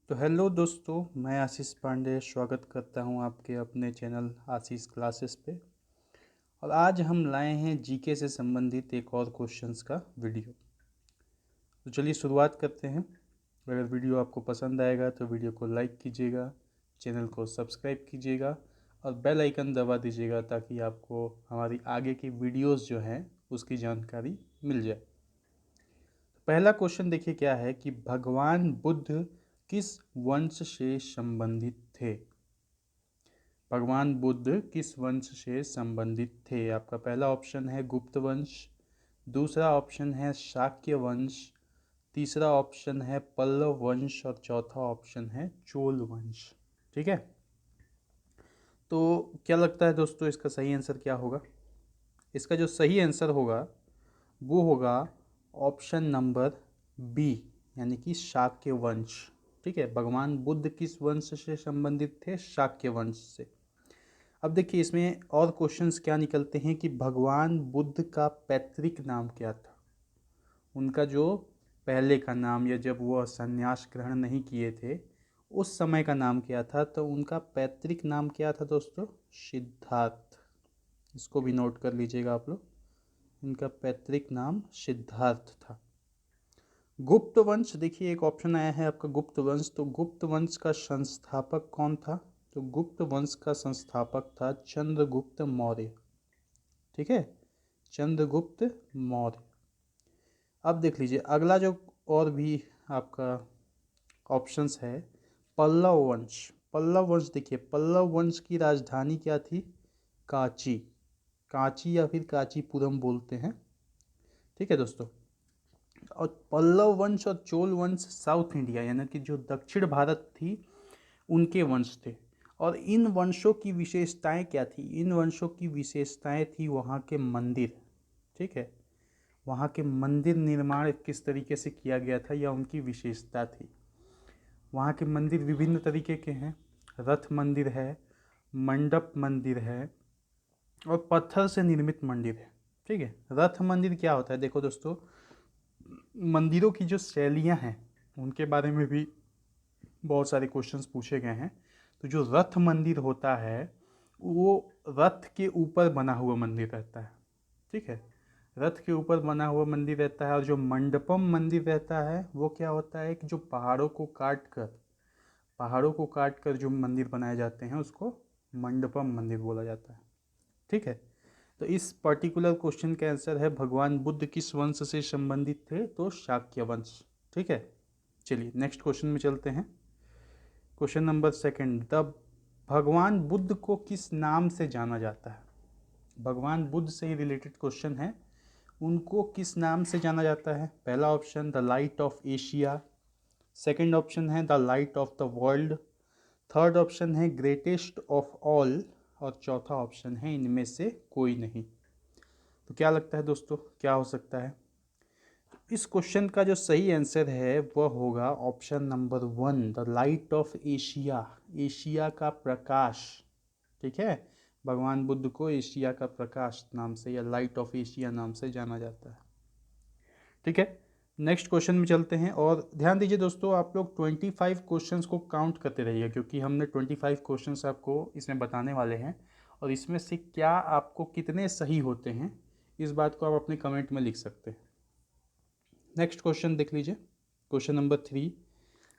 तो हेलो दोस्तों, मैं आशीष पांडे स्वागत करता हूं आपके अपने चैनल आशीष क्लासेस पे। और आज हम लाए हैं जीके से संबंधित एक और क्वेश्चंस का वीडियो। तो चलिए शुरुआत करते हैं। अगर वीडियो आपको पसंद आएगा तो वीडियो को लाइक कीजिएगा, चैनल को सब्सक्राइब कीजिएगा और बेल आइकन दबा दीजिएगा ताकि आपको हमारी आगे की वीडियोज़ जो हैं उसकी जानकारी मिल जाए। पहला क्वेश्चन देखिए क्या है कि भगवान बुद्ध किस वंश से संबंधित थे। भगवान बुद्ध किस वंश से संबंधित थे। आपका पहला ऑप्शन है गुप्त वंश, दूसरा ऑप्शन है शाक्य वंश, तीसरा ऑप्शन है पल्लव वंश और चौथा ऑप्शन है चोल वंश। ठीक है, तो क्या लगता है दोस्तों इसका सही आंसर क्या होगा? इसका जो सही आंसर होगा वो होगा ऑप्शन नंबर बी, यानी कि शाक्य वंश। ठीक है, भगवान बुद्ध किस वंश से संबंधित थे? शाक्य वंश से। अब देखिए इसमें और क्वेश्चंस क्या निकलते हैं कि भगवान बुद्ध का पैतृक नाम क्या था। उनका जो पहले का नाम या जब वो संन्यास ग्रहण नहीं किए थे उस समय का नाम क्या था? तो उनका पैतृक नाम क्या था दोस्तों? सिद्धार्थ। इसको भी नोट कर लीजिएगा आप लोग, इनका पैतृक नाम सिद्धार्थ था। गुप्त वंश, देखिए एक ऑप्शन आया है आपका गुप्त वंश। तो गुप्त वंश का संस्थापक कौन था? तो गुप्त वंश का संस्थापक था चंद्रगुप्त मौर्य। ठीक है, चंद्रगुप्त मौर्य। अब देख लीजिए अगला जो और भी आपका ऑप्शंस है पल्लव वंश। पल्लव वंश, देखिए पल्लव वंश की राजधानी क्या थी? कांची। कांची या फिर कांचीपुरम बोलते हैं। ठीक है दोस्तों, और पल्लव वंश और चोल वंश साउथ इंडिया यानी कि जो दक्षिण भारत थी उनके वंश थे। और इन वंशों की विशेषताएं क्या थी? इन वंशों की विशेषताएं थी वहाँ के मंदिर। ठीक है, वहाँ के मंदिर निर्माण किस तरीके से किया गया था या उनकी विशेषता थी। वहाँ के मंदिर विभिन्न तरीके के हैं। रथ मंदिर है, मंडप मंदिर है और पत्थर से निर्मित मंदिर है। ठीक है, रथ मंदिर क्या होता है? देखो दोस्तों, मंदिरों की जो शैलियाँ हैं उनके बारे में भी बहुत सारे क्वेश्चंस पूछे गए हैं। तो जो रथ मंदिर होता है वो रथ के ऊपर बना हुआ मंदिर रहता है। ठीक है, रथ के ऊपर बना हुआ मंदिर रहता है। और जो मंडपम मंदिर रहता है वो क्या होता है कि जो पहाड़ों को काट कर जो मंदिर बनाए जाते हैं उसको मंडपम मंदिर बोला जाता है। ठीक है, तो इस पर्टिकुलर क्वेश्चन का आंसर है भगवान बुद्ध किस वंश से संबंधित थे? तो शाक्य वंश। ठीक है, चलिए नेक्स्ट क्वेश्चन में चलते हैं। क्वेश्चन नंबर सेकंड, द भगवान बुद्ध को किस नाम से जाना जाता है? भगवान बुद्ध से ही रिलेटेड क्वेश्चन है। उनको किस नाम से जाना जाता है? पहला option the light of Asia, second option है the light of the world, third option है ग्रेटेस्ट ऑफ ऑल और चौथा ऑप्शन है इनमें से कोई नहीं। तो क्या लगता है दोस्तों क्या हो सकता है? इस क्वेश्चन का जो सही आंसर है वह होगा option number one, the light of Asia. Asia का प्रकाश। ठीक है, भगवान बुद्ध को एशिया का प्रकाश नाम से या लाइट ऑफ एशिया नाम से जाना जाता है। ठीक है, नेक्स्ट क्वेश्चन में चलते हैं। और ध्यान दीजिए दोस्तों, आप लोग 25 क्वेश्चंस को काउंट करते रहिए क्योंकि हमने 25 क्वेश्चंस आपको इसमें बताने वाले हैं। और इसमें से क्या आपको कितने सही होते हैं इस बात को आप अपने कमेंट में लिख सकते हैं। नेक्स्ट क्वेश्चन देख लीजिए, क्वेश्चन नंबर 3,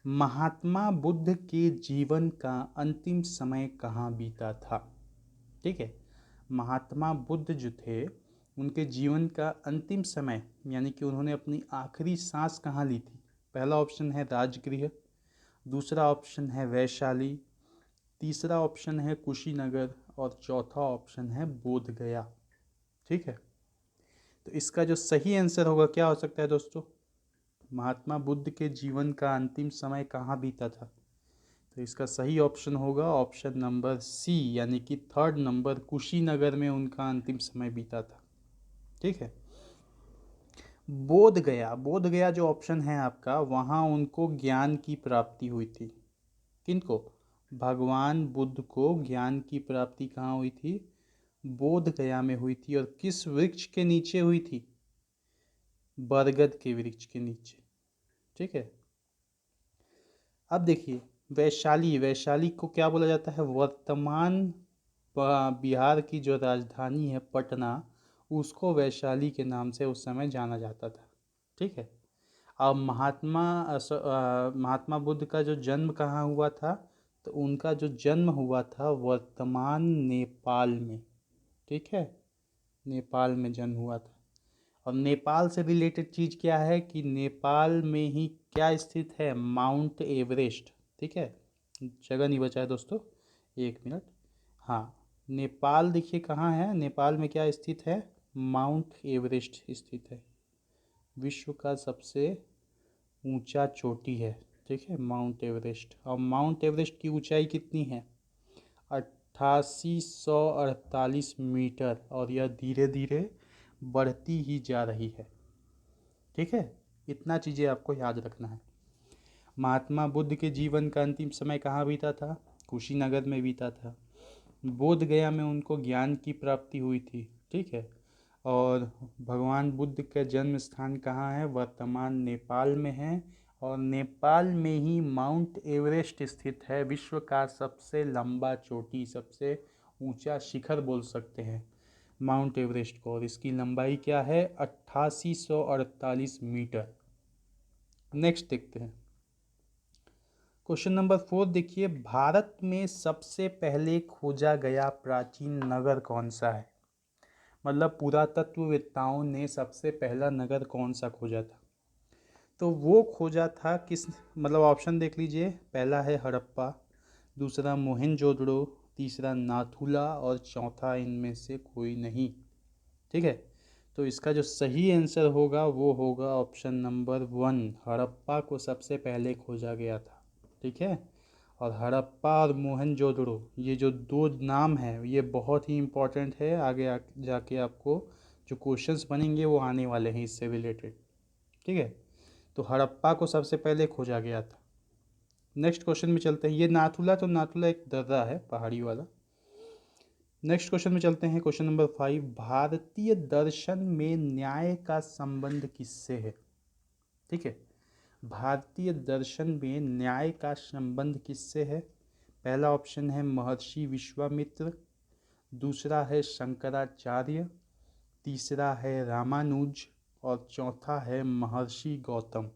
महात्मा बुद्ध के जीवन का अंतिम समय कहाँ बीता था? ठीक है, महात्मा बुद्ध जो थे उनके जीवन का अंतिम समय यानी कि उन्होंने अपनी आखिरी सांस कहाँ ली थी? पहला ऑप्शन है राजगृह, दूसरा ऑप्शन है वैशाली, तीसरा ऑप्शन है कुशीनगर और चौथा ऑप्शन है बोध गया। ठीक है, तो इसका जो सही आंसर होगा क्या हो सकता है दोस्तों? महात्मा बुद्ध के जीवन का अंतिम समय कहाँ बीता था? तो इसका सही ऑप्शन होगा ऑप्शन नंबर सी, यानी कि थर्ड नंबर, कुशीनगर में उनका अंतिम समय बीता था। ठीक है, बोध गया, बोध गया जो ऑप्शन है आपका, वहाँ उनको ज्ञान की प्राप्ति हुई थी। किनको? भगवान बुद्ध को ज्ञान की प्राप्ति कहाँ हुई थी? बोध गया में हुई थी। और किस वृक्ष के नीचे हुई थी? बरगद के वृक्ष के नीचे। ठीक है, अब देखिए, वैशाली, वैशाली को क्या बोला जाता है? वर्तमान बिहार की जो राजधानी है पटना, उसको वैशाली के नाम से उस समय जाना जाता था। ठीक है। अब महात्मा बुद्ध का जो जन्म कहाँ हुआ था? तो उनका जो जन्म हुआ था वर्तमान नेपाल में। ठीक है, नेपाल में जन्म हुआ था। और नेपाल से रिलेटेड चीज़ क्या है कि नेपाल में ही क्या स्थित है? Mount Everest. ठीक है, जगह नहीं बचा है दोस्तों, 1 मिनट। हाँ, नेपाल देखिए कहाँ है, नेपाल में क्या स्थित है? माउंट एवरेस्ट स्थित है, विश्व का सबसे ऊंचा चोटी है। ठीक है, माउंट एवरेस्ट। और माउंट एवरेस्ट की ऊंचाई कितनी है? 8848 मीटर, और यह धीरे धीरे बढ़ती ही जा रही है। ठीक है, इतना चीज़ें आपको याद रखना है। महात्मा बुद्ध के जीवन का अंतिम समय कहाँ बीता था? कुशीनगर में बीता था। बोध गया में उनको ज्ञान की प्राप्ति हुई थी। ठीक है। और भगवान बुद्ध का जन्म स्थान कहाँ है? वर्तमान नेपाल में है। और नेपाल में ही माउंट एवरेस्ट स्थित है, विश्व का सबसे लंबा चोटी, सबसे ऊंचा शिखर बोल सकते हैं माउंट एवरेस्ट को। और इसकी लंबाई क्या है? 8848 मीटर। नेक्स्ट देखते हैं, क्वेश्चन नंबर 4 देखिए, भारत में सबसे पहले खोजा गया प्राचीन नगर कौन सा है? मतलब पुरातत्ववेत्ताओं ने सबसे पहला नगर कौन सा खोजा था? तो वो खोजा था किस, मतलब ऑप्शन देख लीजिए। पहला है हड़प्पा, दूसरा मोहनजोदड़ो, तीसरा नाथुला, और चौथा इनमें से कोई नहीं। ठीक है, तो इसका जो सही आंसर होगा वो होगा ऑप्शन नंबर 1, हड़प्पा को सबसे पहले खोजा गया था। ठीक है। और हड़प्पा और मोहनजोदड़ो, ये जो दो नाम हैं ये बहुत ही इम्पोर्टेंट है, आगे जाके आपको जो क्वेश्चंस बनेंगे वो आने वाले हैं इससे रिलेटेड। ठीक है, तो हड़प्पा को सबसे पहले खोजा गया था। नेक्स्ट क्वेश्चन में चलते हैं। ये नाथुला, तो नाथुला एक दर्रा है पहाड़ी वाला। नेक्स्ट क्वेश्चन में चलते हैं, क्वेश्चन नंबर 5, भारतीय दर्शन में न्याय का संबंध किससे है? ठीक है, भारतीय दर्शन में न्याय का संबंध किससे है? पहला ऑप्शन है महर्षि विश्वामित्र, दूसरा है शंकराचार्य, तीसरा है रामानुज, और चौथा है महर्षि गौतम।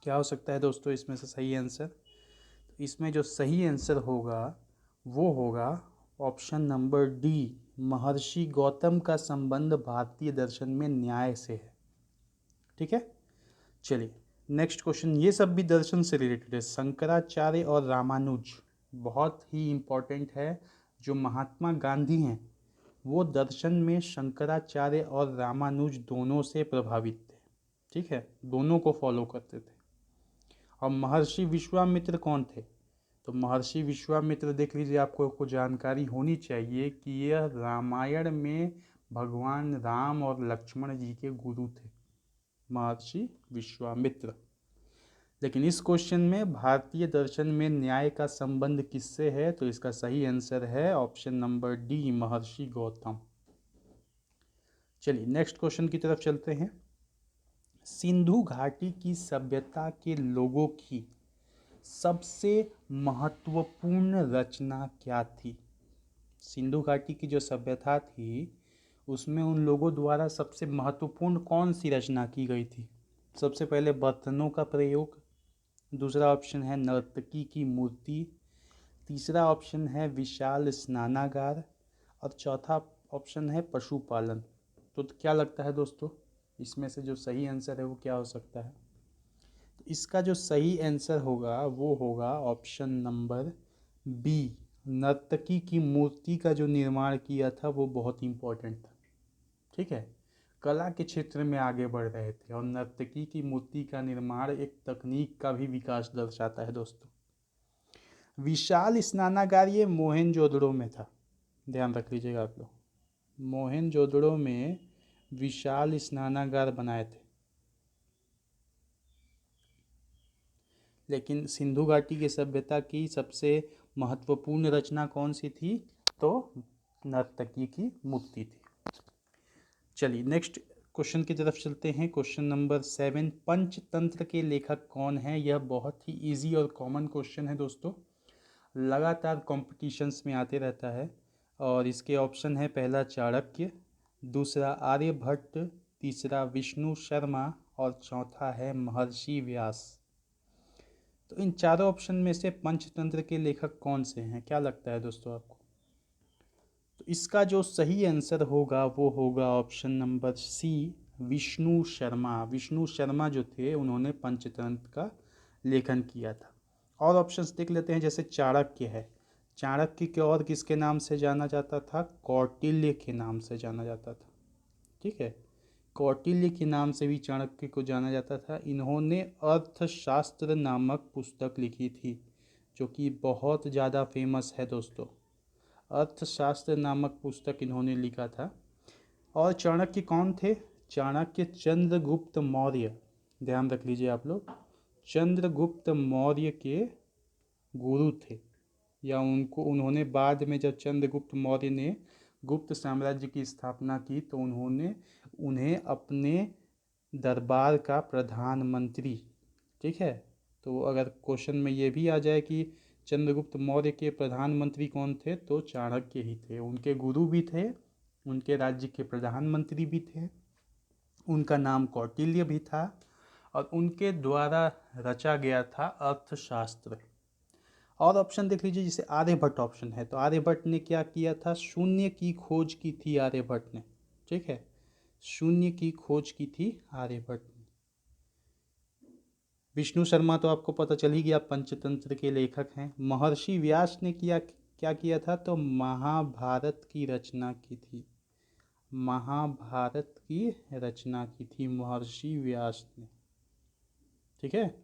क्या हो सकता है दोस्तों इसमें से सही आंसर? इसमें जो सही आंसर होगा वो होगा ऑप्शन नंबर डी, महर्षि गौतम का संबंध भारतीय दर्शन में न्याय से है। ठीक है, चलिए नेक्स्ट क्वेश्चन, ये सब भी दर्शन से रिलेटेड है। शंकराचार्य और रामानुज बहुत ही इम्पोर्टेंट है। जो महात्मा गांधी हैं वो दर्शन में शंकराचार्य और रामानुज दोनों से प्रभावित थे। ठीक है, दोनों को फॉलो करते थे। और महर्षि विश्वामित्र कौन थे? तो महर्षि विश्वामित्र देख लीजिए, आपको जानकारी होनी चाहिए कि यह रामायण में भगवान राम और लक्ष्मण जी के गुरु थे, महर्षि विश्वामित्र। लेकिन इस क्वेश्चन में भारतीय दर्शन में न्याय का संबंध किससे है? तो इसका सही आंसर है ऑप्शन नंबर डी, महर्षि गौतम। चलिए नेक्स्ट क्वेश्चन की तरफ चलते हैं। सिंधु घाटी की सभ्यता के लोगों की सबसे महत्वपूर्ण रचना क्या थी? सिंधु घाटी की जो सभ्यता थी उसमें उन लोगों द्वारा सबसे महत्वपूर्ण कौन सी रचना की गई थी? सबसे पहले बर्तनों का प्रयोग, दूसरा ऑप्शन है नर्तकी की मूर्ति, तीसरा ऑप्शन है विशाल स्नानागार, और चौथा ऑप्शन है पशुपालन। तो क्या लगता है दोस्तों इसमें से जो सही आंसर है वो क्या हो सकता है? तो इसका जो सही आंसर होगा वो होगा ऑप्शन नंबर बी, नर्तकी की मूर्ति का जो निर्माण किया था वो बहुत इम्पोर्टेंट था। ठीक है, कला के क्षेत्र में आगे बढ़ रहे थे, और नर्तकी की मूर्ति का निर्माण एक तकनीक का भी विकास दर्शाता है दोस्तों। विशाल स्नानागार ये मोहनजोदड़ो में था, ध्यान रख लीजिएगा आप लोग। मोहनजोदड़ो में विशाल स्नानागार बनाए थे। लेकिन सिंधु घाटी की सभ्यता की सबसे महत्वपूर्ण रचना कौन सी थी? तो नर्तकी की मूर्ति थी। चलिए नेक्स्ट क्वेश्चन की तरफ चलते हैं। क्वेश्चन नंबर 7, पंचतंत्र के लेखक कौन है? यह बहुत ही इजी और कॉमन क्वेश्चन है दोस्तों, लगातार कॉम्पिटिशन्स में आते रहता है। और इसके ऑप्शन है, पहला चाणक्य, दूसरा आर्यभट्ट, तीसरा विष्णु शर्मा और चौथा है महर्षि व्यास। तो इन चारों ऑप्शन में से पंचतंत्र के लेखक कौन से हैं, क्या लगता है दोस्तों आपको? तो इसका जो सही आंसर होगा वो होगा option number C, Vishnu Sharma. Vishnu Sharma जो थे उन्होंने पंचतंत्र का लेखन किया था। और ऑप्शंस देख लेते हैं, जैसे चाणक्य है, चाणक्य के और किसके नाम से जाना जाता था? कौटिल्य के नाम से जाना जाता था। ठीक है, कौटिल्य के नाम से भी चाणक्य को जाना जाता था। इन्होंने अर्थशास्त्र नामक पुस्तक लिखी थी, जो कि बहुत ज़्यादा फेमस है दोस्तों। अर्थशास्त्र नामक पुस्तक इन्होंने लिखा था। और चाणक्य कौन थे? चाणक्य चंद्रगुप्त मौर्य, ध्यान रख लीजिए आप लोग, चंद्रगुप्त मौर्य के गुरु थे। या उन्होंने बाद में जब चंद्रगुप्त मौर्य ने गुप्त साम्राज्य की स्थापना की तो उन्होंने उन्हें अपने दरबार का प्रधानमंत्री, ठीक है, तो अगर क्वेश्चन में ये भी आ जाए कि चंद्रगुप्त मौर्य के प्रधानमंत्री कौन थे, तो चाणक्य ही थे। उनके गुरु भी थे, उनके राज्य के प्रधानमंत्री भी थे, उनका नाम कौटिल्य भी था और उनके द्वारा रचा गया था अर्थशास्त्र। और ऑप्शन देख लीजिए, जैसे आर्यभट्ट ऑप्शन है, तो आर्यभट्ट ने क्या किया था? शून्य की खोज की थी आर्यभट्ट ने। ठीक है, शून्य की खोज की थी आर्यभट्ट ने। विष्णु शर्मा तो आपको पता चल ही गया, पंचतंत्र के लेखक हैं। महर्षि व्यास ने क्या किया था? तो महाभारत की रचना की थी। महाभारत की रचना की थी महर्षि व्यास ने। ठीक है,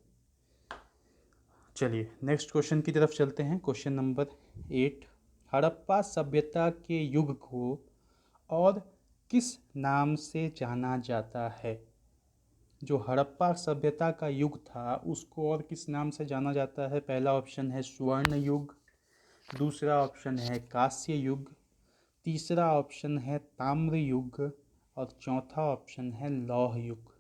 चलिए नेक्स्ट क्वेश्चन की तरफ चलते हैं। क्वेश्चन नंबर 8, हड़प्पा सभ्यता के युग को और किस नाम से जाना जाता है? जो हड़प्पा सभ्यता का युग था उसको और किस नाम से जाना जाता है? पहला ऑप्शन है स्वर्ण युग, दूसरा ऑप्शन है कांस्य युग, तीसरा ऑप्शन है ताम्र युग और चौथा ऑप्शन है लौह युग।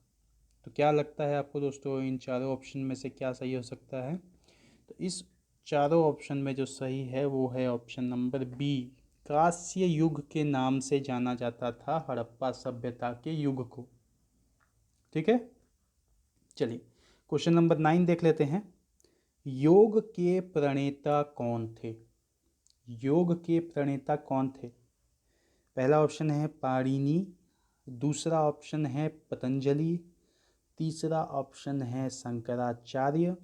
तो क्या लगता है आपको दोस्तों, इन चारों ऑप्शन में से क्या सही हो सकता है? तो इस चारों ऑप्शन में जो सही है वो है ऑप्शन नंबर बी, कांस्य युग के नाम से जाना जाता था हड़प्पा सभ्यता के युग को। ठीक है, चलिए क्वेश्चन नंबर 9 देख लेते हैं। योग के प्रणेता कौन थे? योग के प्रणेता कौन थे? पहला ऑप्शन है पाणिनि, दूसरा ऑप्शन है पतंजलि, तीसरा ऑप्शन है शंकराचार्य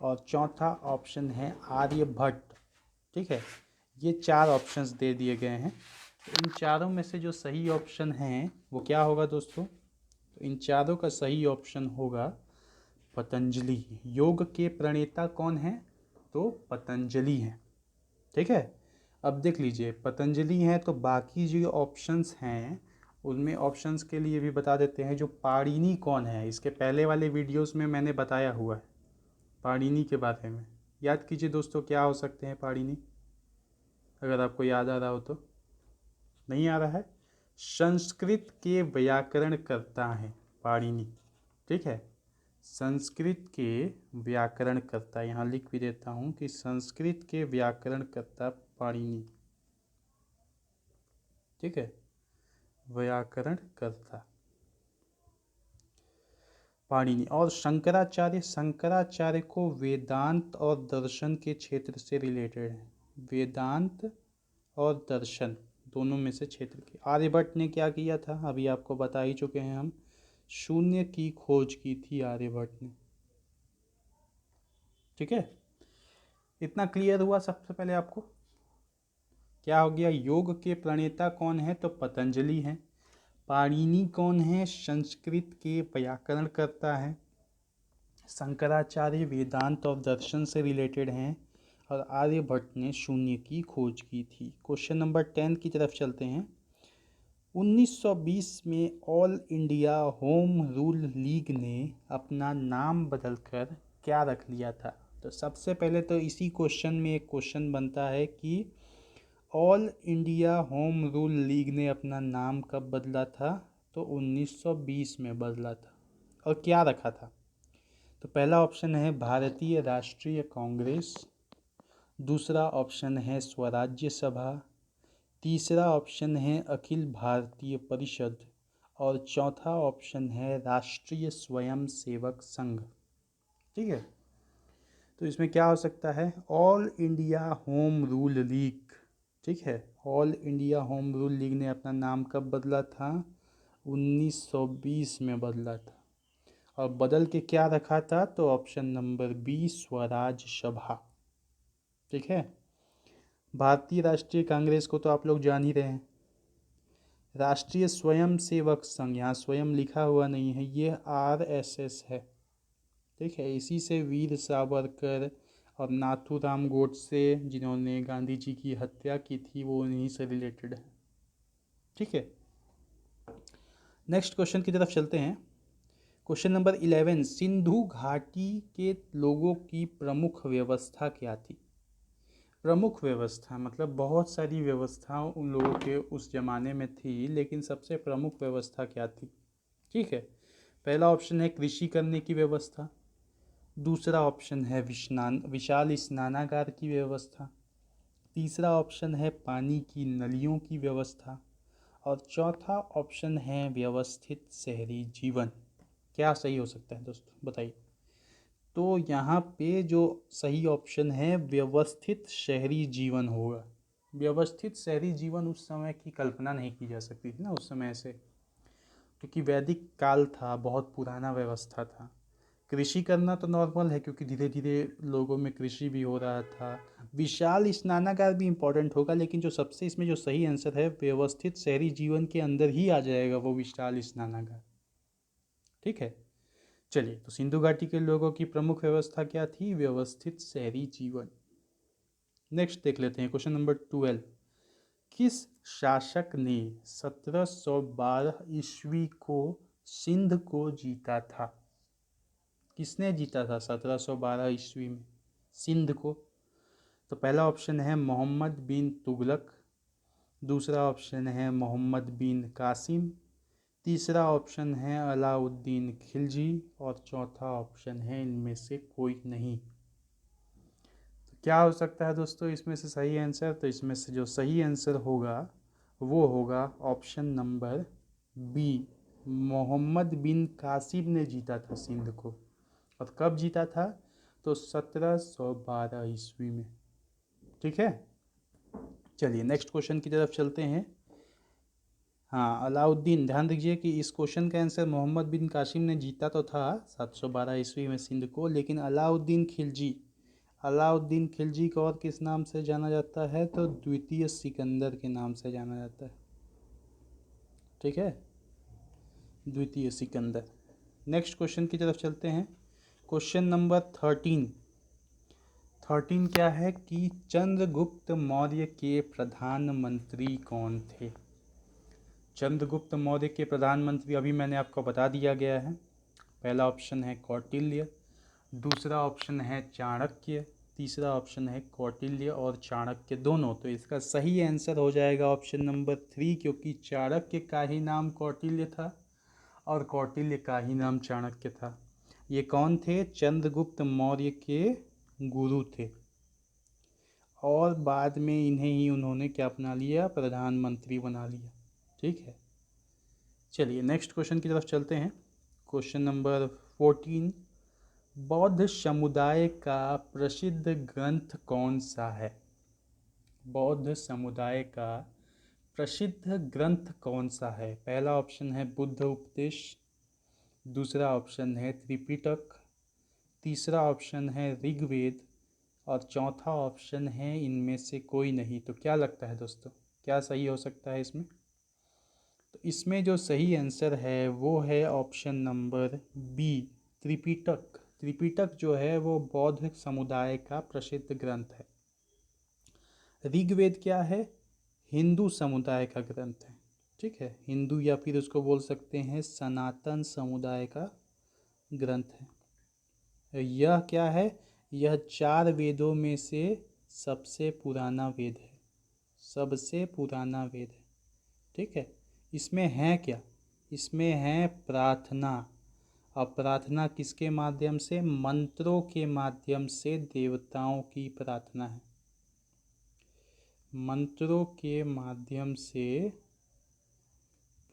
और चौथा ऑप्शन है आर्यभट्ट। ठीक है, ये चार ऑप्शंस दे दिए गए हैं। तो इन चारों में से जो सही ऑप्शन है वो क्या होगा दोस्तों? तो इन चारों का सही ऑप्शन होगा पतंजलि। योग के प्रणेता कौन है? तो पतंजलि हैं। ठीक है, अब देख लीजिए, पतंजलि हैं तो बाकी जो ऑप्शंस हैं उनमें ऑप्शंस के लिए भी बता देते हैं। जो पाणिनि कौन है, इसके पहले वाले वीडियोस में मैंने बताया हुआ है पाणिनि के बारे में। याद कीजिए दोस्तों, क्या हो सकते हैं पाणिनि, अगर आपको याद आ रहा हो तो। नहीं आ रहा है? संस्कृत के व्याकरणकर्ता हैं पाणिनि। ठीक है, संस्कृत के व्याकरणकर्ता, यहाँ लिख भी देता हूँ कि संस्कृत के व्याकरणकर्ता पाणिनि। ठीक है, व्याकरणकर्ता पाणिनि। और शंकराचार्य, शंकराचार्य को वेदांत और दर्शन के क्षेत्र से रिलेटेड है। वेदांत और दर्शन दोनों में से क्षेत्र के। आर्यभट्ट ने क्या किया था, अभी आपको बता ही चुके हैं हम, शून्य की खोज की थी आर्यभट्ट ने। ठीक है, इतना क्लियर हुआ सबसे पहले आपको? क्या हो गया? योग के प्रणेता कौन है? तो पतंजलि हैं। पाणिनि कौन है? संस्कृत के व्याकरणकर्ता हैं। शंकराचार्य वेदांत और दर्शन से रिलेटेड हैं और आर्यभट्ट ने शून्य की खोज की थी। क्वेश्चन नंबर 10 की तरफ चलते हैं। 1920 में all India home rule league ने अपना नाम बदलकर क्या रख लिया था? तो सबसे पहले तो इसी क्वेश्चन में एक क्वेश्चन बनता है कि all India home rule league ने अपना नाम कब बदला था? तो 1920 में बदला था। और क्या रखा था? तो पहला ऑप्शन है भारतीय राष्ट्रीय कांग्रेस, दूसरा ऑप्शन है स्वराज्य सभा, तीसरा ऑप्शन है अखिल भारतीय परिषद और चौथा ऑप्शन है राष्ट्रीय स्वयंसेवक संघ। ठीक है, तो इसमें क्या हो सकता है? All India home rule league. ठीक है, all India home rule league ने अपना नाम कब बदला था? 1920 में बदला था। और बदल के क्या रखा था? तो ऑप्शन नंबर बी स्वराज सभा। ठीक है, भारतीय राष्ट्रीय कांग्रेस को तो आप लोग जान ही रहे हैं। राष्ट्रीय स्वयंसेवक संघ, यहाँ स्वयं लिखा हुआ नहीं है, ये RSS है। ठीक है, इसी से वीर सावरकर और नाथूराम गोडसे जिन्होंने गांधी जी की हत्या की थी वो उन्हीं से रिलेटेड है। ठीक है, नेक्स्ट क्वेश्चन की तरफ चलते हैं। क्वेश्चन नंबर 11, सिंधु घाटी के लोगों की प्रमुख व्यवस्था क्या थी? प्रमुख व्यवस्था मतलब बहुत सारी व्यवस्थाएं उन लोगों के उस जमाने में थी, लेकिन सबसे प्रमुख व्यवस्था क्या थी? ठीक है, पहला ऑप्शन है कृषि करने की व्यवस्था, दूसरा ऑप्शन है विशाल स्नानागार की व्यवस्था, तीसरा ऑप्शन है पानी की नलियों की व्यवस्था और चौथा ऑप्शन है व्यवस्थित शहरी जीवन। क्या सही हो सकता है दोस्तों, बताइए। तो यहाँ पे जो सही ऑप्शन है व्यवस्थित शहरी जीवन होगा। व्यवस्थित शहरी जीवन उस समय की कल्पना नहीं की जा सकती थी ना उस समय से, क्योंकि वैदिक काल था, बहुत पुराना व्यवस्था था। कृषि करना तो नॉर्मल है क्योंकि धीरे धीरे लोगों में कृषि भी हो रहा था। विशाल स्नानागार भी इम्पोर्टेंट होगा, लेकिन जो सबसे इसमें जो सही आंसर है व्यवस्थित शहरी जीवन के अंदर ही आ जाएगा वो विशाल स्नानागार। ठीक है, चलिए, तो सिंधु घाटी के लोगों की प्रमुख व्यवस्था क्या थी? व्यवस्थित शहरी जीवन। नेक्स्ट देख लेते हैं क्वेश्चन नंबर 12, किस शासक ने 1712 ईस्वी को सिंध को जीता था? किसने जीता था 1712 ईस्वी में सिंध को? तो पहला ऑप्शन है मोहम्मद बिन तुगलक, दूसरा ऑप्शन है मोहम्मद बिन कासिम, तीसरा ऑप्शन है अलाउद्दीन खिलजी और चौथा ऑप्शन है इनमें से कोई नहीं। तो क्या हो सकता है दोस्तों इसमें से सही आंसर? तो इसमें से जो सही आंसर होगा वो होगा ऑप्शन नंबर बी, मोहम्मद बिन कासिम ने जीता था सिंध को। और कब जीता था? तो 1712 ईस्वी में। ठीक है, चलिए नेक्स्ट क्वेश्चन की तरफ चलते हैं। हाँ, अलाउद्दीन, ध्यान दीजिए कि इस क्वेश्चन का आंसर मोहम्मद बिन कासिम ने जीता तो था 712 ईस्वी में सिंध को, लेकिन अलाउद्दीन खिलजी को और किस नाम से जाना जाता है? तो द्वितीय सिकंदर के नाम से जाना जाता है। ठीक है, द्वितीय सिकंदर। नेक्स्ट क्वेश्चन की तरफ चलते हैं। क्वेश्चन नंबर 13 क्या है कि चंद्रगुप्त मौर्य के प्रधानमंत्री कौन थे? चंद्रगुप्त मौर्य के प्रधानमंत्री अभी मैंने आपको बता दिया गया है। पहला ऑप्शन है कौटिल्य, दूसरा ऑप्शन है चाणक्य, तीसरा ऑप्शन है कौटिल्य और चाणक्य दोनों। तो इसका सही आंसर हो जाएगा ऑप्शन नंबर 3, क्योंकि चाणक्य का ही नाम कौटिल्य था और कौटिल्य का ही नाम चाणक्य था। ये कौन थे? चंद्रगुप्त मौर्य के गुरु थे और बाद में इन्हें ही उन्होंने क्या अपना लिया? प्रधानमंत्री बना लिया। ठीक है, चलिए नेक्स्ट क्वेश्चन की तरफ चलते हैं। क्वेश्चन नंबर 14, बौद्ध समुदाय का प्रसिद्ध ग्रंथ कौन सा है? बौद्ध समुदाय का प्रसिद्ध ग्रंथ कौन सा है? पहला ऑप्शन है बुद्ध उपदेश, दूसरा ऑप्शन है त्रिपिटक, तीसरा ऑप्शन है ऋग्वेद और चौथा ऑप्शन है इनमें से कोई नहीं। तो क्या लगता है दोस्तों, क्या सही हो सकता है इसमें? तो इसमें जो सही आंसर है वो है option number B, Tripitaka. Tripitaka जो है वो बौद्ध समुदाय का प्रसिद्ध ग्रंथ है। ऋग्वेद क्या है? हिंदू समुदाय का ग्रंथ है। ठीक है, हिंदू या फिर उसको बोल सकते हैं सनातन समुदाय का ग्रंथ है। यह क्या है? यह 4 वेदों में से सबसे पुराना वेद है, सबसे पुराना वेद है। ठीक है, इसमें है क्या? इसमें है प्रार्थना। और प्रार्थना किसके माध्यम से? मंत्रों के माध्यम से देवताओं की प्रार्थना है। मंत्रों के माध्यम से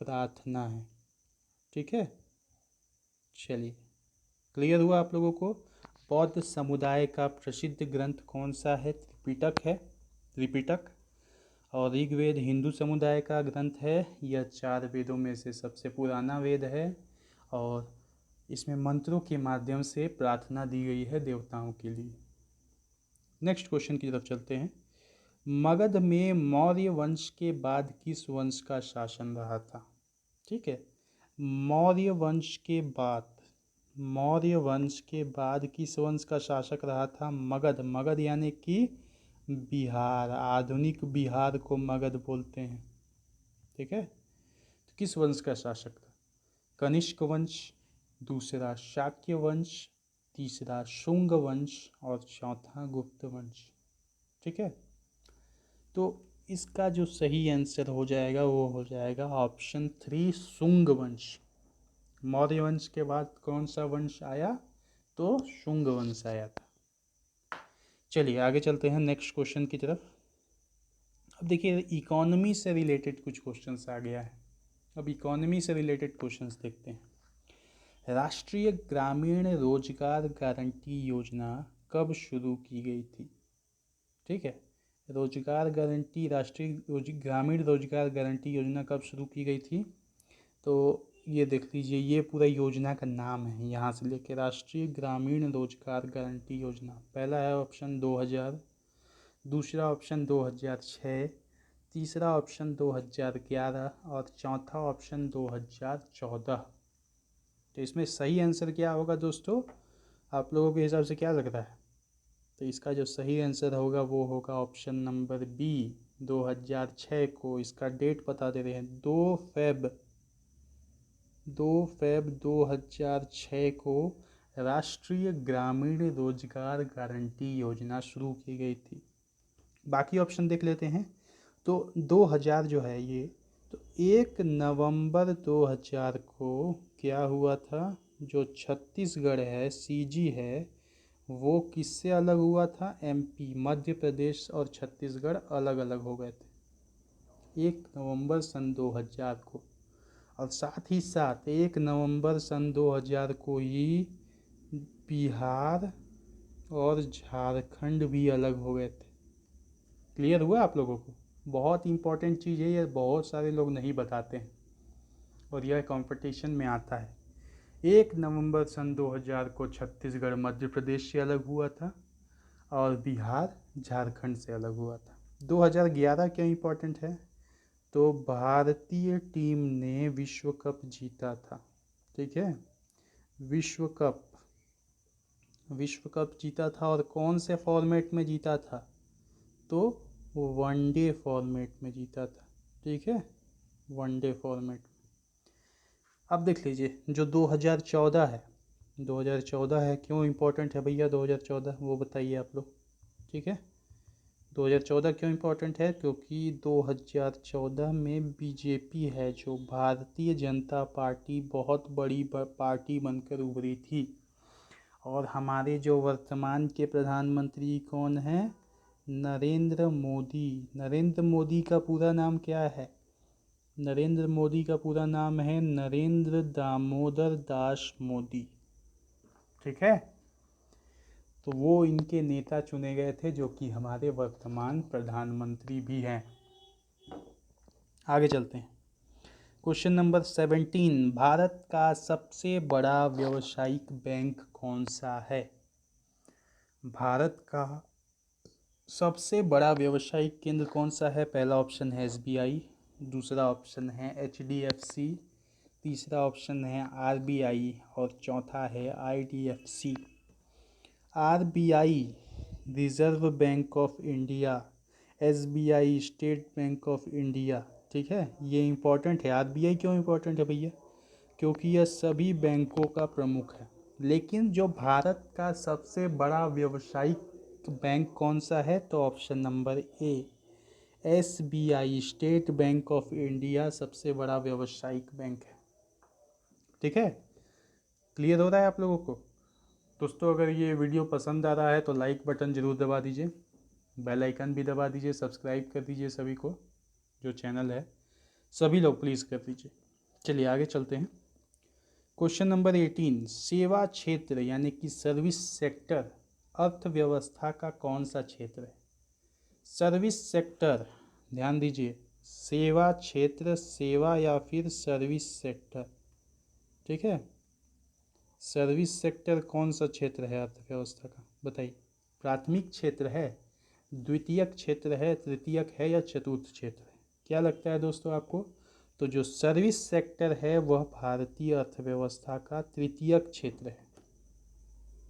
प्रार्थना है। ठीक है, चलिए, क्लियर हुआ आप लोगों को? बौद्ध समुदाय का प्रसिद्ध ग्रंथ कौन सा है? त्रिपिटक है, त्रिपिटक। और ऋग्वेद हिंदू समुदाय का ग्रंथ है। यह 4 वेदों में से सबसे पुराना वेद है और इसमें मंत्रों के माध्यम से प्रार्थना दी गई है देवताओं के लिए। नेक्स्ट क्वेश्चन की तरफ चलते हैं। मगध में मौर्य वंश के बाद किस वंश का शासन रहा था? ठीक है, मौर्य वंश के बाद, मौर्य वंश के बाद किस वंश का शासक रहा था? मगध। मगध यानी कि बिहार, आधुनिक बिहार को मगध बोलते हैं। ठीक है, तो किस वंश का शासक था? कनिष्क वंश, दूसरा शाक्य वंश, तीसरा शुंग वंश और चौथा गुप्त वंश। ठीक है, तो इसका जो सही आंसर हो जाएगा वो हो जाएगा ऑप्शन 3 शुंग वंश। मौर्य वंश के बाद कौन सा वंश आया? तो शुंग वंश आया था। चलिए आगे चलते हैं नेक्स्ट क्वेश्चन की तरफ। अब देखिए, इकोनॉमी से रिलेटेड कुछ क्वेश्चंस आ गया है। अब इकोनॉमी से रिलेटेड क्वेश्चंस देखते हैं। राष्ट्रीय ग्रामीण रोजगार गारंटी योजना कब शुरू की गई थी? ठीक है, रोजगार गारंटी, राष्ट्रीय ग्रामीण रोजगार गारंटी योजना कब शुरू की गई थी? तो ये देख लीजिए, ये पूरा योजना का नाम है, यहाँ से लेके राष्ट्रीय ग्रामीण रोजगार गारंटी योजना। पहला है ऑप्शन 2000, दूसरा ऑप्शन 2006, तीसरा ऑप्शन 2011 और चौथा ऑप्शन 2014। तो इसमें सही आंसर क्या होगा दोस्तों? आप लोगों के हिसाब से क्या लग रहा है? तो इसका जो सही आंसर होगा वो होगा ऑप्शन नंबर बी, 2006 को। इसका डेट बता दे रहे हैं, 2 फेब 2006 को राष्ट्रीय ग्रामीण रोजगार गारंटी योजना शुरू की गई थी। बाकी ऑप्शन देख लेते हैं। तो 2000 जो है ये, तो 1 नवंबर 2000 को क्या हुआ था? जो छत्तीसगढ़ है, सीजी है, वो किससे अलग हुआ था? एमपी, मध्य प्रदेश और छत्तीसगढ़ अलग अलग हो गए थे 1 नवंबर सन 2000 को। और साथ ही साथ 1 नवंबर सन 2000 को ही बिहार और झारखंड भी अलग हो गए थे। क्लियर हुआ आप लोगों को? बहुत इंपॉर्टेंट चीज़ है ये, बहुत सारे लोग नहीं बताते हैं और यह कंपटीशन में आता है। 1 नवंबर सन 2000 को छत्तीसगढ़ मध्य प्रदेश से अलग हुआ था और बिहार झारखंड से अलग हुआ था। 2011 क्यों इम्पोर्टेंट है? तो भारतीय टीम ने विश्व कप जीता था। ठीक है, विश्व कप जीता था और कौन से फॉर्मेट में जीता था? तो वनडे फॉर्मेट में जीता था। ठीक है, वनडे फॉर्मेट। अब देख लीजिए, जो 2014 है, 2014 है, क्यों इम्पोर्टेंट है भैया 2014, वो बताइए आप लोग। ठीक है, 2014 क्यों इम्पोर्टेंट है? क्योंकि 2014 में बीजेपी है, जो भारतीय जनता पार्टी, बहुत बड़ी पार्टी बनकर उभरी थी। और हमारे जो वर्तमान के प्रधानमंत्री कौन हैं? नरेंद्र मोदी। नरेंद्र मोदी का पूरा नाम क्या है? नरेंद्र मोदी का पूरा नाम है नरेंद्र दामोदर दास मोदी। ठीक है, तो वो इनके नेता चुने गए थे, जो कि हमारे वर्तमान प्रधानमंत्री भी हैं। आगे चलते हैं। क्वेश्चन नंबर 17, भारत का सबसे बड़ा व्यावसायिक बैंक कौन सा है? भारत का सबसे बड़ा व्यावसायिक केंद्र कौन सा है? पहला ऑप्शन है एसबीआई, दूसरा ऑप्शन है एचडीएफसी, तीसरा ऑप्शन है आरबीआई और चौथा है IDFC. RBI reserve bank of India, SBI state bank of India. ठीक है, ये इम्पोर्टेंट है। आरबीआई क्यों इम्पोर्टेंट है भैया? क्योंकि यह सभी बैंकों का प्रमुख है। लेकिन जो भारत का सबसे बड़ा व्यावसायिक बैंक कौन सा है? तो option number A, SBI state bank of India सबसे बड़ा व्यावसायिक बैंक है। ठीक है, क्लियर हो रहा है आप लोगों को? दोस्तों अगर ये वीडियो पसंद आ रहा है तो लाइक बटन ज़रूर दबा दीजिए, बेल आइकन भी दबा दीजिए, सब्सक्राइब कर दीजिए सभी को, जो चैनल है सभी लोग प्लीज़ कर दीजिए। चलिए आगे चलते हैं। क्वेश्चन नंबर 18, सेवा क्षेत्र यानी कि सर्विस सेक्टर अर्थव्यवस्था का कौन सा क्षेत्र है? सर्विस सेक्टर, ध्यान दीजिए, सेवा क्षेत्र, सेवा या फिर सर्विस सेक्टर, ठीक है। सर्विस सेक्टर कौन सा क्षेत्र है अर्थव्यवस्था का, बताइए। प्राथमिक क्षेत्र है, द्वितीयक क्षेत्र है, तृतीयक है या चतुर्थ क्षेत्र है? क्या लगता है दोस्तों आपको? तो जो सर्विस सेक्टर है वह भारतीय अर्थव्यवस्था का तृतीयक क्षेत्र है,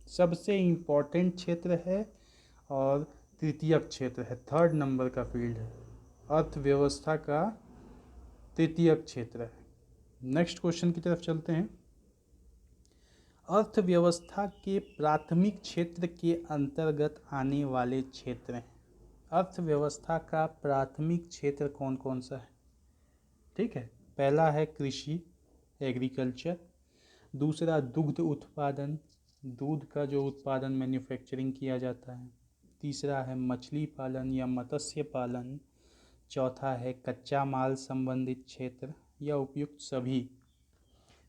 सबसे इम्पोर्टेंट क्षेत्र है और तृतीयक क्षेत्र है, थर्ड नंबर का फील्ड है, अर्थव्यवस्था का तृतीयक क्षेत्र है। नेक्स्ट क्वेश्चन की तरफ चलते हैं। अर्थव्यवस्था के प्राथमिक क्षेत्र के अंतर्गत आने वाले क्षेत्र हैं। अर्थव्यवस्था का प्राथमिक क्षेत्र कौन कौन सा है? ठीक है, पहला है कृषि, एग्रीकल्चर। दूसरा दुग्ध उत्पादन, दूध का जो उत्पादन मैन्युफैक्चरिंग किया जाता है। तीसरा है मछली पालन या मत्स्य पालन। चौथा है कच्चा माल संबंधित क्षेत्र या उपयुक्त सभी।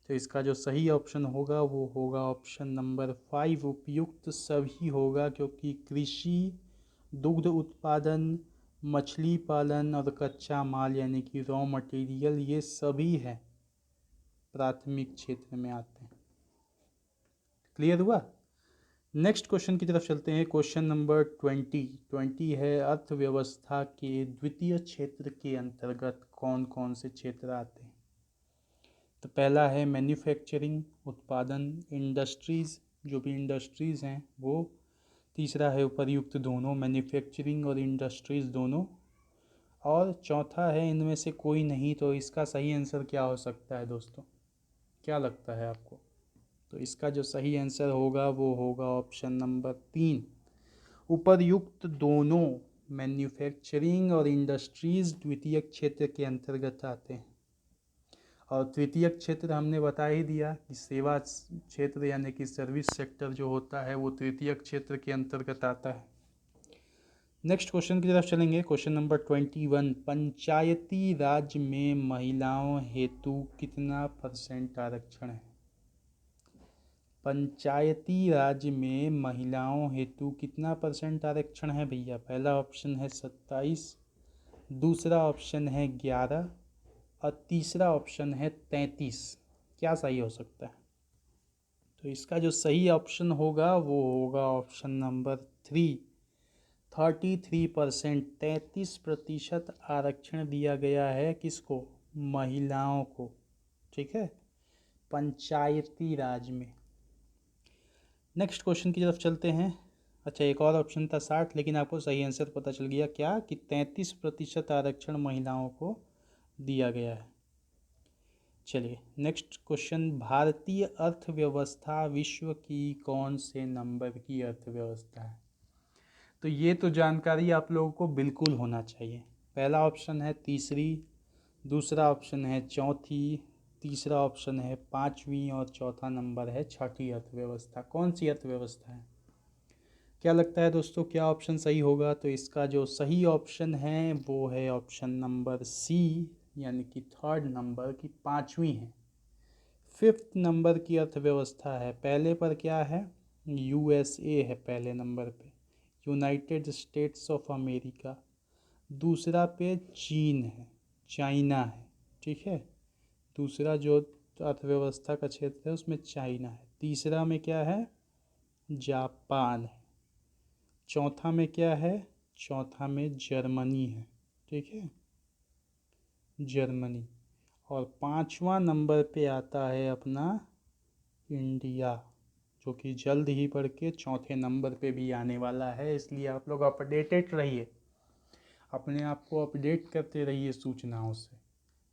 तो इसका जो सही ऑप्शन होगा वो होगा ऑप्शन नंबर 5, उपयुक्त सभी होगा, क्योंकि कृषि, दुग्ध उत्पादन, मछली पालन और कच्चा माल यानी कि रॉ मटेरियल, ये सभी हैं प्राथमिक क्षेत्र में आते हैं। क्लियर हुआ? नेक्स्ट क्वेश्चन की तरफ चलते हैं। क्वेश्चन नंबर 20 है, अर्थव्यवस्था के द्वितीय क्षेत्र के अंतर्गत कौन कौन से क्षेत्र आते हैं? तो पहला है मैन्युफैक्चरिंग, उत्पादन, इंडस्ट्रीज़, जो भी इंडस्ट्रीज़ हैं वो। तीसरा है उपर्युक्त दोनों, मैन्युफैक्चरिंग और इंडस्ट्रीज़ दोनों। और चौथा है इनमें से कोई नहीं। तो इसका सही आंसर क्या हो सकता है दोस्तों, क्या लगता है आपको? तो इसका जो सही आंसर होगा वो होगा ऑप्शन नंबर 3, उपर्युक्त दोनों, मैन्युफैक्चरिंग और इंडस्ट्रीज़ द्वितीय क्षेत्र के अंतर्गत आते हैं। और तृतीय क्षेत्र हमने बता ही दिया कि सेवा क्षेत्र यानी कि सर्विस सेक्टर जो होता है वो तृतीय क्षेत्र के अंतर्गत आता है। नेक्स्ट क्वेश्चन की तरफ चलेंगे। क्वेश्चन नंबर 21, पंचायती राज में महिलाओं हेतु कितना % आरक्षण है? पंचायती राज में महिलाओं हेतु कितना % आरक्षण है भैया? पहला ऑप्शन है 27, दूसरा ऑप्शन है 11 और तीसरा ऑप्शन है 33। क्या सही हो सकता है? तो इसका जो सही ऑप्शन होगा वो होगा ऑप्शन नंबर 3, 33%। 33% आरक्षण दिया गया है किसको? महिलाओं को, ठीक है, पंचायती राज में। नेक्स्ट क्वेश्चन की तरफ चलते हैं। अच्छा, एक और ऑप्शन था 60, लेकिन आपको सही आंसर पता चल गया क्या कि 33% आरक्षण महिलाओं को दिया गया है। चलिए नेक्स्ट क्वेश्चन, भारतीय अर्थव्यवस्था विश्व की कौन से नंबर की अर्थव्यवस्था है? तो ये तो जानकारी आप लोगों को बिल्कुल होना चाहिए। पहला ऑप्शन है तीसरी, दूसरा ऑप्शन है चौथी, तीसरा ऑप्शन है पाँचवीं और चौथा नंबर है छठी अर्थव्यवस्था। कौन सी अर्थव्यवस्था है? क्या लगता है दोस्तों, क्या ऑप्शन सही होगा? तो इसका जो सही ऑप्शन है वो है ऑप्शन नंबर सी, यानी कि थर्ड नंबर की पाँचवीं है। फिफ्थ नंबर की अर्थव्यवस्था है। पहले पर क्या है? यूएसए है पहले नंबर पे, यूनाइटेड स्टेट्स ऑफ अमेरिका। दूसरा पे चीन है, चाइना है, ठीक है। दूसरा जो अर्थव्यवस्था का क्षेत्र है उसमें चाइना है। तीसरा में क्या है? जापान है। चौथा में क्या है? चौथा में जर्मनी है, ठीक है, जर्मनी। और पांचवा नंबर पे आता है अपना इंडिया, जो कि जल्द ही बढ़ के चौथे नंबर पे भी आने वाला है। इसलिए आप लोग अपडेटेड रहिए, अपने आप को अपडेट करते रहिए सूचनाओं से,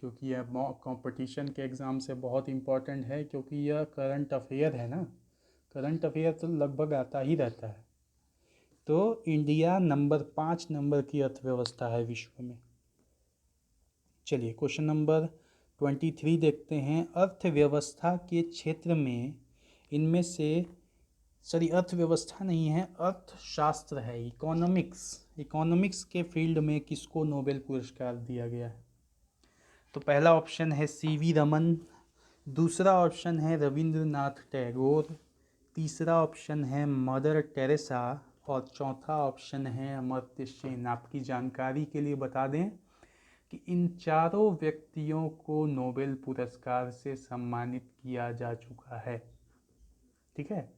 क्योंकि यह कंपटीशन के एग्ज़ाम से बहुत इम्पोर्टेंट है, क्योंकि यह करंट अफेयर है ना। करंट अफेयर तो लगभग आता ही रहता है। तो इंडिया नंबर 5 नंबर की अर्थव्यवस्था है विश्व में। चलिए क्वेश्चन नंबर 23 देखते हैं। अर्थव्यवस्था के क्षेत्र में इनमें से अर्थव्यवस्था नहीं है, अर्थशास्त्र है, इकोनॉमिक्स के फील्ड में किसको नोबेल पुरस्कार दिया गया है? तो पहला ऑप्शन है सीवी रमन, दूसरा ऑप्शन है रविंद्रनाथ टैगोर, तीसरा ऑप्शन है मदर टेरेसा और चौथा ऑप्शन है अमर्त्य सेन। आपकी जानकारी के लिए बता दें कि इन चारों व्यक्तियों को नोबेल पुरस्कार से सम्मानित किया जा चुका है। ठीक है,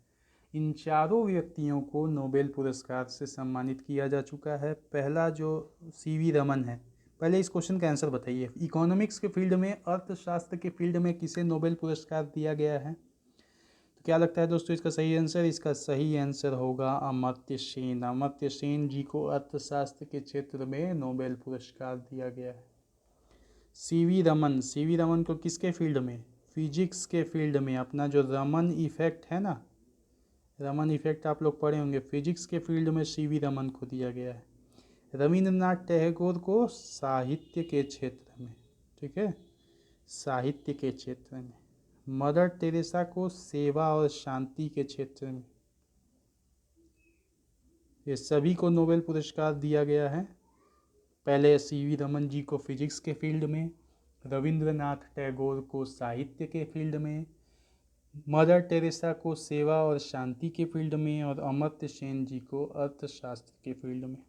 इन चारों व्यक्तियों को नोबेल पुरस्कार से सम्मानित किया जा चुका है। पहला जो सीवी रमन है, पहले इस क्वेश्चन का आंसर बताइए। इकोनॉमिक्स के फील्ड में, अर्थशास्त्र के फील्ड में किसे नोबेल पुरस्कार दिया गया है? तो क्या लगता है दोस्तों इसका सही आंसर? इसका सही आंसर होगा अमर्त्य सेन। अमर्त्य सेन जी को अर्थशास्त्र के क्षेत्र में नोबेल पुरस्कार दिया गया है। सीवी रमन को किसके फील्ड में? फिजिक्स के फील्ड में। अपना जो रमन इफेक्ट है ना, रमन इफेक्ट आप लोग पढ़े होंगे, फिजिक्स के फील्ड में सीवी रमन को दिया गया है। रविंद्रनाथ टैगोर को साहित्य के क्षेत्र में, ठीक है, साहित्य के क्षेत्र में। मदर टेरेसा को सेवा और शांति के क्षेत्र में। ये सभी को नोबेल पुरस्कार दिया गया है। पहले सीवी रमन जी को फिजिक्स के फील्ड में, रविंद्रनाथ टैगोर को साहित्य के फील्ड में, मदर टेरेसा को सेवा और शांति के फील्ड में और अमर्त्य सेन जी को अर्थशास्त्र के फील्ड में।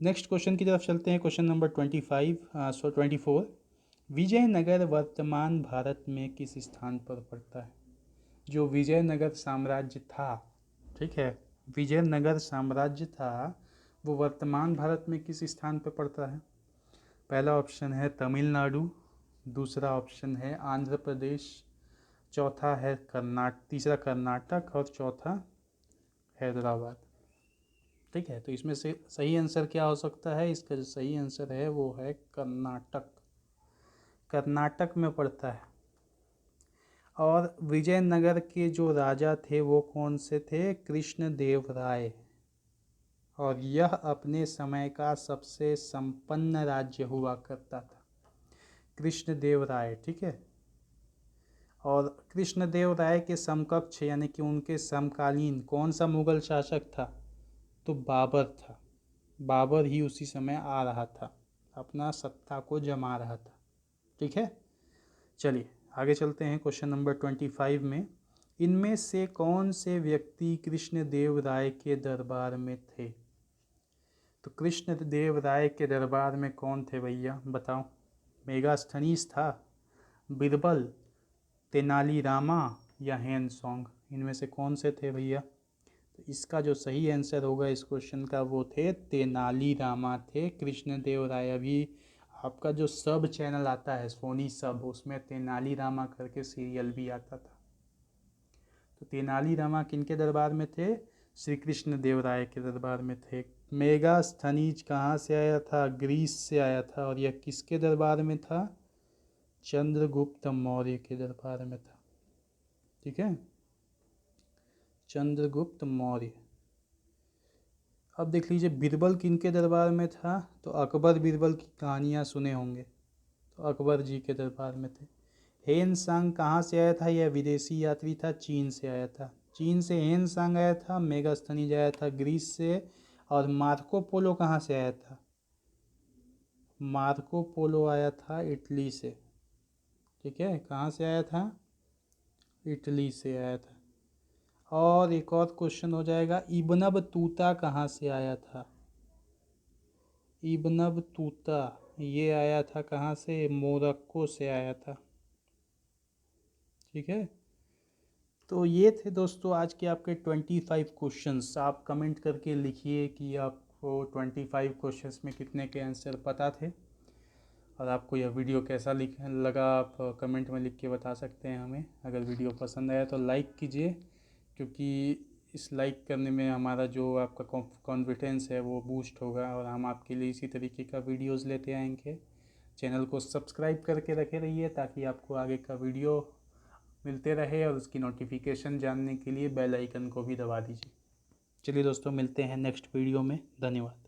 नेक्स्ट क्वेश्चन की तरफ चलते हैं। Question number 24। विजयनगर वर्तमान भारत में किस स्थान पर पड़ता है? जो विजयनगर साम्राज्य था, ठीक है, विजयनगर साम्राज्य था, वो वर्तमान भारत में किस स्थान पर पड़ता है? पहला ऑप्शन है तमिलनाडु, दूसरा ऑप्शन है आंध्र प्रदेश, चौथा है तीसरा कर्नाटक और चौथा हैदराबाद। ठीक है, तो इसमें से सही आंसर क्या हो सकता है? इसका जो सही आंसर है वो है कर्नाटक। कर्नाटक में पड़ता है। और विजयनगर के जो राजा थे वो कौन से थे? कृष्णदेव राय। और यह अपने समय का सबसे संपन्न राज्य हुआ करता था, कृष्णदेव राय। ठीक है, और कृष्णदेव राय के समकक्ष यानी कि उनके समकालीन कौन सा मुगल शासक था? तो बाबर था। बाबर ही उसी समय आ रहा था, अपना सत्ता को जमा रहा था। ठीक है, चलिए आगे चलते हैं। क्वेश्चन नंबर 25 में, इनमें से कौन से व्यक्ति कृष्णदेव राय के दरबार में थे? तो कृष्णदेव राय के दरबार में कौन थे भैया, बताओ? मेगास्थनीज था, बीरबल, तेनालीरामा या हेनसोंग? इनमें से कौन से थे भैया? तो इसका जो सही आंसर होगा इस क्वेश्चन का वो थे तेनालीरामा थे। कृष्णदेव राय, अभी आपका जो सब चैनल आता है सोनी सब, उसमें तेनालीरामा करके सीरियल भी आता था। तो तेनालीरामा किनके दरबार में थे? श्री कृष्णदेव राय के दरबार में थे। मेगास्थनीज कहाँ से आया था? ग्रीस से आया था। और यह किसके दरबार में था? चंद्रगुप्त मौर्य के दरबार में था। ठीक है, चंद्रगुप्त मौर्य। अब देख लीजिए बीरबल किनके दरबार में था? तो अकबर बीरबल की कहानियाँ सुने होंगे, तो अकबर जी के दरबार में थे। हेनसांग कहाँ से आया था? यह विदेशी यात्री था, चीन से आया था। चीन से हेनसांग आया था। मेगास्थनीज आया था ग्रीस से। और मार्को पोलो कहाँ से आया था? मार्को पोलो आया था इटली से। ठीक है, कहाँ से आया था? इटली से आया था। और एक और क्वेश्चन हो जाएगा, इब्न बतूता कहाँ से आया था? इब्न बतूता ये आया था कहाँ से? मोरक्को से आया था। ठीक है, तो ये थे दोस्तों आज के आपके 25 क्वेश्चंस। आप कमेंट करके लिखिए कि आपको 25 क्वेश्चंस में कितने के आंसर पता थे, और आपको यह वीडियो कैसा लगा आप कमेंट में लिख के बता सकते हैं हमें। अगर वीडियो पसंद आया तो लाइक कीजिए, क्योंकि इस लाइक करने में हमारा जो आपका कॉन्फिडेंस है वो बूस्ट होगा, और हम आपके लिए इसी तरीके का वीडियोस लेते आएंगे। चैनल को सब्सक्राइब करके रखे रहिए ताकि आपको आगे का वीडियो मिलते रहे, और उसकी नोटिफिकेशन जानने के लिए बेल आइकन को भी दबा दीजिए। चलिए दोस्तों, मिलते हैं नेक्स्ट वीडियो में। धन्यवाद।